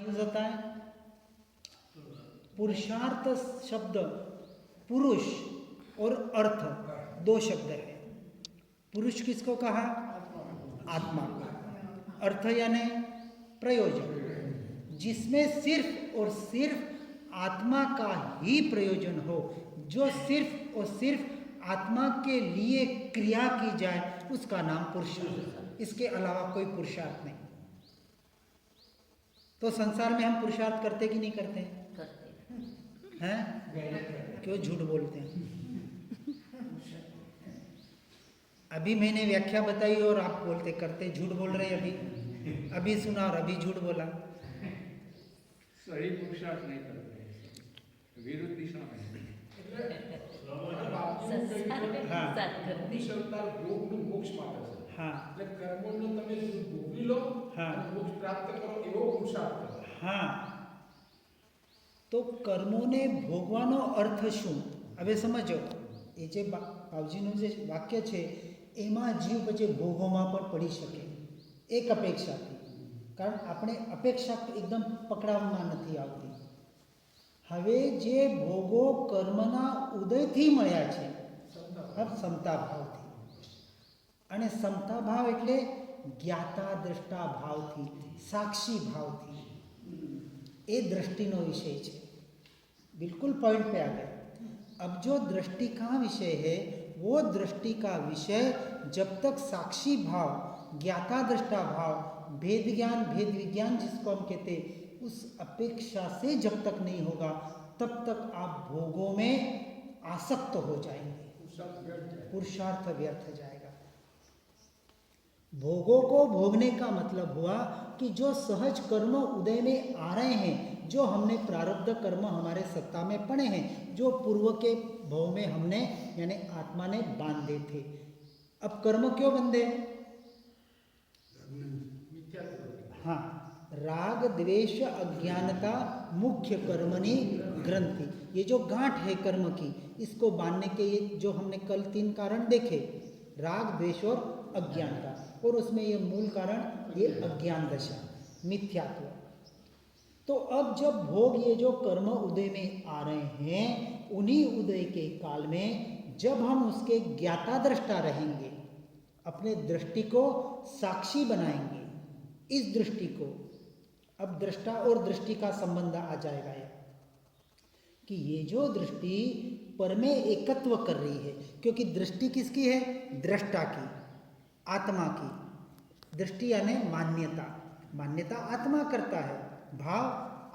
Use होता है। पुरुषार्थ शब्द पुरुष और अर्थ दो शब्द है। पुरुष किसको कहा? आत्मा को। अर्थ यानी प्रयोजन, जिसमें सिर्फ और सिर्फ आत्मा का ही प्रयोजन हो, जो सिर्फ और सिर्फ आत्मा के लिए क्रिया की जाए, उसका नाम पुरुषार्थ। इसके अलावा कोई पुरुषार्थ नहीं। तो संसार में हम पुरुषार्थ करते कि नहीं करते हैं? क्यों झूठ बोलते हैं? अभी मैंने व्याख्या बताई और आप बोलते करते, झूठ बोल रहे हैं। अभी सुना और अभी झूठ बोला। सही पुरुषार्थ नहीं करते, विरुद्ध दिशा में। हाँ, तो कर्मोने भोगवानो अर्थ શું? હવે સમજો, એ જે બાપજીનું જે વાક્ય છે એમાં જીવ પછી ભોગોમાં પણ પડી શકે એક અપેક્ષાથી, કારણ આપણે અપેક્ષા એકદમ પકડાવવામાં નથી આવતી. હવે જે ભોગો કર્મના ઉદયથી મળ્યા છે, સમતા ભાવથી, અને સમતા ભાવ એટલે જ્ઞાતા દ્રષ્ટા ભાવથી, સાક્ષી ભાવથી, ये दृष्टि नो विषय है. बिल्कुल पॉइंट पे आ गए. अब जो दृष्टि का विषय है, वो दृष्टि का विषय जब तक साक्षी भाव, ज्ञाता दृष्टा भाव, भेद ज्ञान, भेद विज्ञान जिसको हम कहते, उस अपेक्षा से जब तक नहीं होगा, तब तक आप भोगों में आसक्त हो जाएंगे. पुरुषार्थ व्यर्थ जाएगा. भोगों को भोगने का मतलब हुआ कि जो सहज कर्म उदय में आ रहे हैं, जो हमने प्रारब्ध कर्म हमारे सत्ता में पड़े हैं, जो पूर्व के भव में हमने यानी आत्मा ने बांधे थे. अब कर्म क्यों बंधे? हाँ, राग द्वेष अज्ञानता मुख्य कर्मणि ग्रंथि. ये जो गांठ है कर्म की, इसको बांधने के ये जो हमने कल 3 कारण देखे, राग द्वेष और अज्ञानता, और उसमें ये मूल कारण ये अज्ञान दशा, मिथ्यात्व. तो अब जब भोग ये जो कर्म उदय में आ रहे हैं, उन्हीं उदय के काल में जब हम उसके ज्ञाता दृष्टा रहेंगे, अपने दृष्टि को साक्षी बनाएंगे, इस दृष्टि को, अब दृष्टा और दृष्टि का संबंध आ जाएगा ये, कि ये जो दृष्टि पर में एकत्व कर रही है, क्योंकि दृष्टि किसकी है? दृष्टा की, आत्मा की. दृष्टि यानी मान्यता, मान्यता आत्मा करता है, भाव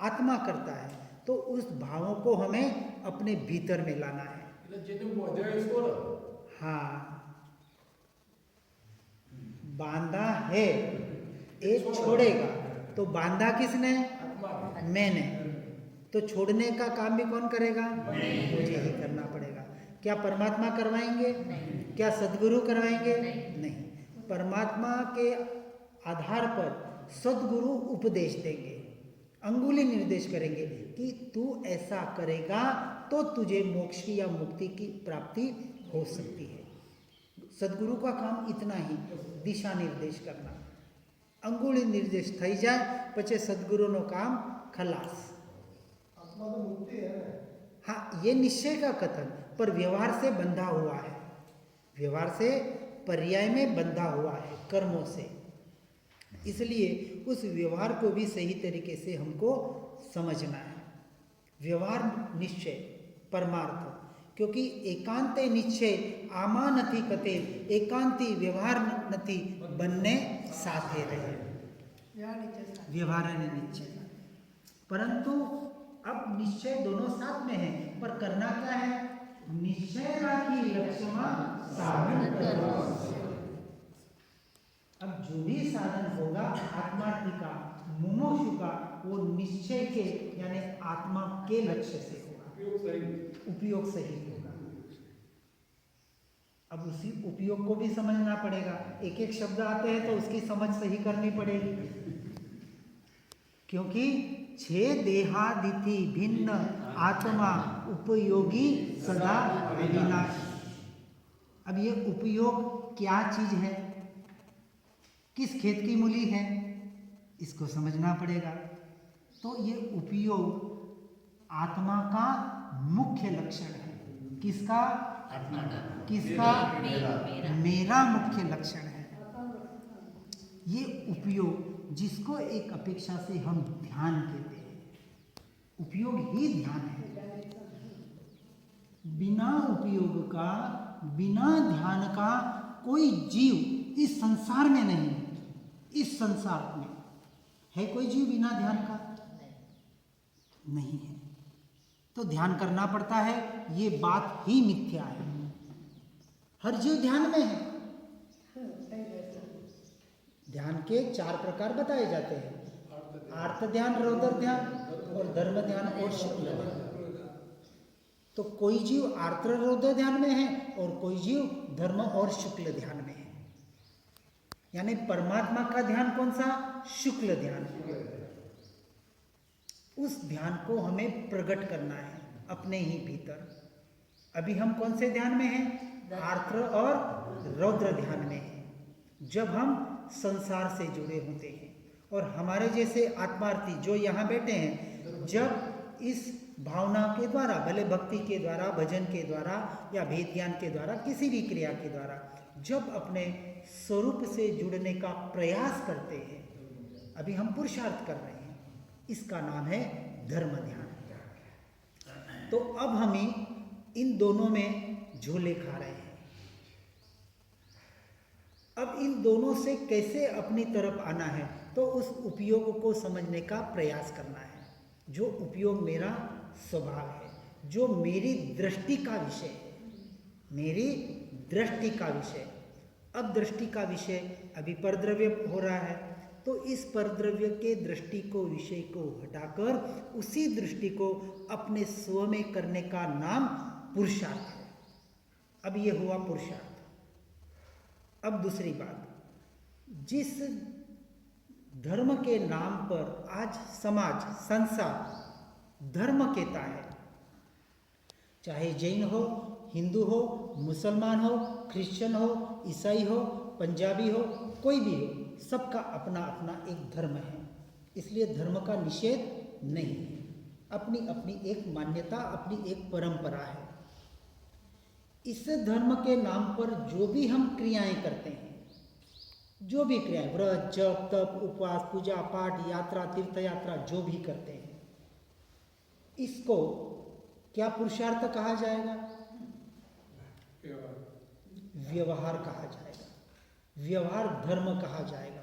आत्मा करता है. तो उस भावों को हमें अपने भीतर में लाना है. हाँ, बांधा है, एक छोड़ेगा तो बांधा किसने? मैंने. तो छोड़ने का काम भी कौन करेगा? मुझे ही करना पड़ेगा. क्या परमात्मा करवाएंगे? क्या सद्गुरु करवाएंगे? नहीं. परमात्मा के आधार पर सद्गुरु उपदेश देंगे, अंगुली निर्देश करेंगे कि तू ऐसा करेगा तो तुझे मोक्ष की या मुक्ति की प्राप्ति हो सकती है. सद्गुरु का काम इतना ही, दिशा निर्देश करना. अंगुली निर्देश થઈ જાય પછી સદગુરુનો કામ ખલાસ. हाँ, ये निश्चय का कथन, पर व्यवहार से बंधा हुआ है, व्यवहार से पर्याय में बंधा हुआ है कर्मों से. इसलिए उस व्यवहार को भी सही तरीके से हमको समझना है. व्यवहार निश्चय परमार्थ, क्योंकि एकांते निश्चय आमा नथी कते, एकांती व्यवहार नथी, बनने साथे रहे. व्यवहार ने निश्चय, परंतु अब निश्चय दोनों साथ में है, पर करना क्या है? निश्चय राखी लक्ष्यमा साधन करो. अब जो भी साधन होगा आत्मार्थी का, मुमुक्षु का, वो निश्चय के यानी आत्मा के लक्ष्य से होगा, उपयोग सही होगा. अब उसी उपयोग को भी समझना पड़ेगा. एक एक शब्द आते हैं तो उसकी समझ सही करनी पड़ेगी, क्योंकि 6 देहादिति भिन्न आत्मा उपयोगी सदा अविनाशी. अब ये उपयोग क्या चीज है, किस खेत की मूली है, इसको समझना पड़ेगा. तो ये उपयोग आत्मा का मुख्य लक्षण है। किसका? किसका? मेरा मुख्य लक्षण है। ये उपयोग जिसको एक अपेक्षा से हम ध्यान कहते हैं, उपयोग ही ध्यान है। बिना उपयोग का, बिना ध्यान का कोई जीव इस संसार में नहीं है। इस संसार में है कोई जीव बिना ध्यान का? नहीं है। तो ध्यान करना पड़ता है, ये बात ही मिथ्या है। हर जीव ध्यान में है। ध्यान के 4 प्रकार बताए जाते हैं: आर्त ध्यान, रौद्र ध्यान और धर्म ध्यान और शुक्ल ध्यान। तो कोई जीव आर्द्र रौद्र ध्यान में है और कोई जीव धर्म और शुक्ल ध्यान में है। यानी परमात्मा का ध्यान कौन सा? शुक्ल ध्यान। उस ध्यान को हमें प्रकट करना है अपने ही भीतर। अभी हम कौन से ध्यान में हैं? आर्द्र और रौद्र ध्यान में हैं। जब हम संसार से जुड़े होते हैं और हमारे जैसे आत्मार्थी जो यहाँ बैठे हैं, जब इस भावना के द्वारा, भले भक्ति के द्वारा, भजन के द्वारा या भेद ज्ञान के द्वारा, किसी भी क्रिया के द्वारा जब अपने स्वरूप से जुड़ने का प्रयास करते हैं, अभी हम पुरुषार्थ कर रहे हैं, इसका नाम है धर्म ध्यान। तो अब हम इन दोनों में झोले खा रहे हैं। अब इन दोनों से कैसे अपनी तरफ आना है? तो उस उपयोग को समझने का प्रयास करना है। जो उपयोग मेरा स्वभाव है, जो मेरी दृष्टि का विषय है, मेरी दृष्टि का विषय। अब दृष्टि का विषय अभी परद्रव्य हो रहा है, तो इस परद्रव्य के दृष्टि को, विषय को हटाकर उसी दृष्टि को अपने स्व में करने का नाम पुरुषार्थ है। अब ये हुआ पुरुषार्थ। अब दूसरी बात, जिस धर्म के नाम पर आज समाज, संसार धर्म कहता है, चाहे जैन हो, हिंदू हो, मुसलमान हो, क्रिश्चियन हो, ईसाई हो, पंजाबी हो, कोई भी हो, सबका अपना अपना एक धर्म है। इसलिए धर्म का निषेध नहीं है। अपनी अपनी एक मान्यता, अपनी एक परंपरा है। इस धर्म के नाम पर जो भी हम क्रियाएं करते हैं, जो भी क्रियाएं, व्रत, जप, तप, उपवास, पूजा पाठ, यात्रा, तीर्थ यात्रा, जो भी करते हैं, इसको क्या पुरुषार्थ कहा जाएगा? व्यवहार कहा जाएगा। व्यवहार धर्म कहा जाएगा।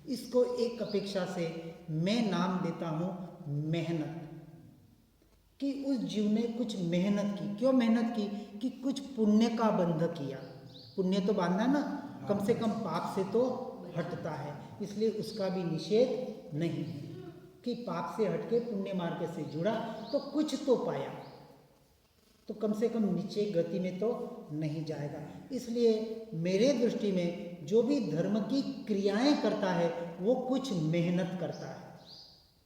इसको एक अपेक्षा से मैं नाम देता हूं मेहनत, कि उस जीव ने कुछ मेहनत की। क्यों मेहनत की? कि कुछ पुण्य का बंध किया। पुण्य तो बांधा ना, कम से कम पाप से तो हटता है। इसलिए उसका भी निषेध नहीं है कि पाप से हटके पुण्य मार्ग से जुड़ा तो कुछ तो पाया, तो कम से कम नीचे गति में तो नहीं जाएगा। इसलिए मेरे दृष्टि में जो भी धर्म की क्रियाएं करता है वो कुछ मेहनत करता है,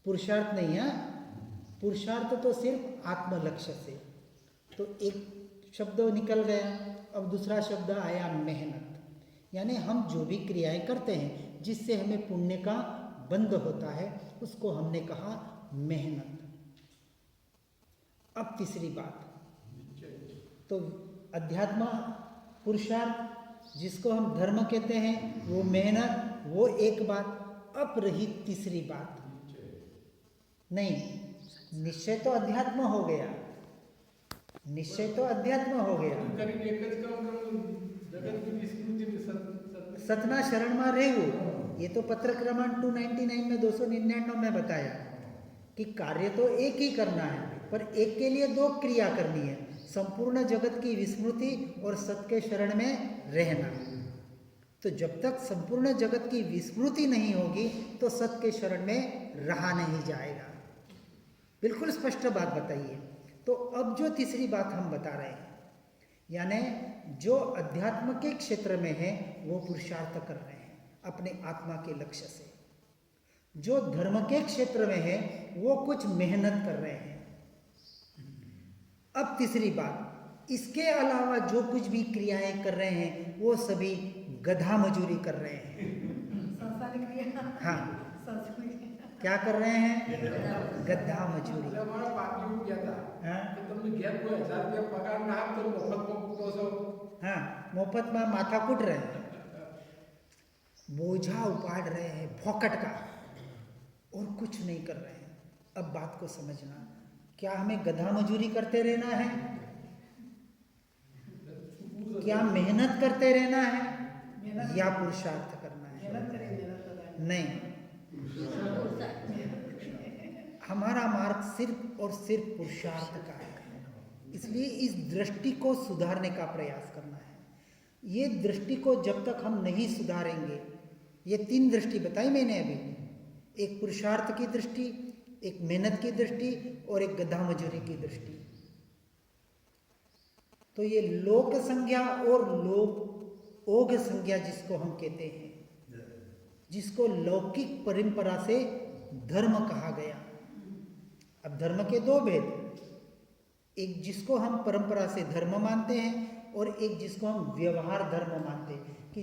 पुरुषार्थ नहीं है। पुरुषार्थ तो सिर्फ आत्मलक्ष्य से। तो एक शब्द निकल गया, अब दूसरा शब्द आया मेहनत। यानी हम जो भी क्रियाएं करते हैं जिससे हमें पुण्य का बंध होता है, उसको हमने कहा मेहनत। अब तीसरी बात, तो अध्यात्म पुरुषार्थ जिसको हम धर्म कहते हैं, वो मेहनत, वो एक बात। अब रही तीसरी बात, नहीं, निश्चय तो अध्यात्म हो गया, निश्चय तो अध्यात्म हो गया। सतना शरण में रहू, ये तो पत्र क्रमांक 299 में 299 में बताया कि कार्य तो एक ही करना है, पर एक के लिए 2 क्रिया करनी है, संपूर्ण जगत की विस्मृति और सत्य के शरण में रहना। तो जब तक संपूर्ण जगत की विस्मृति नहीं होगी तो सत्य के शरण में रहा नहीं जाएगा। बिल्कुल स्पष्ट बात बताइए। तो अब जो तीसरी बात हम बता रहे हैं, यानी जो अध्यात्म के क्षेत्र में है वो पुरुषार्थ कर रहे हैं अपने आत्मा के लक्ष्य से। जो धर्म के क्षेत्र में है वो कुछ मेहनत कर रहे हैं। अब तीसरी बात, इसके अलावा जो कुछ भी क्रियाएं कर रहे हैं वो सभी गधा मजूरी कर रहे हैं। हाँ, क्या कर रहे हैं? गधा मजूरी। એટલે મારા પાર્ટી ઉઠ ગયા હતા हाँ કે તમને ઘેર કોઈ 1000 રૂપિયા પગાર ના આપતો મફતમાં પૂછો છો हाँ, मुफ्त में माथा कूट रहे हैं, बोझा उपाड़ रहे हैं फोकट का, और कुछ नहीं कर रहे हैं। अब बात को समझना, क्या हमें गधा मजूरी करते रहना है? क्या मेहनत करते रहना है या पुरुषार्थ करना है? नहीं, हमारा मार्ग सिर्फ और सिर्फ पुरुषार्थ का है। इसलिए इस दृष्टि को सुधारने का प्रयास करना है। ये दृष्टि को जब तक हम नहीं सुधारेंगे, ये 3 दृष्टि बताई मैंने अभी, एक पुरुषार्थ की दृष्टि, एक मेहनत की दृष्टि और एक गधा मजूरी की दृष्टि। तो ये लोक संज्ञा और लोक ओघ संज्ञा जिसको हम कहते हैं, जिसको लौकिक परंपरा से धर्म कहा गया। अब धर्म के 2 भेद, एक जिसको हम परंपरा से धर्म मानते हैं और एक जिसको हम व्यवहार धर्म मानते हैं, कि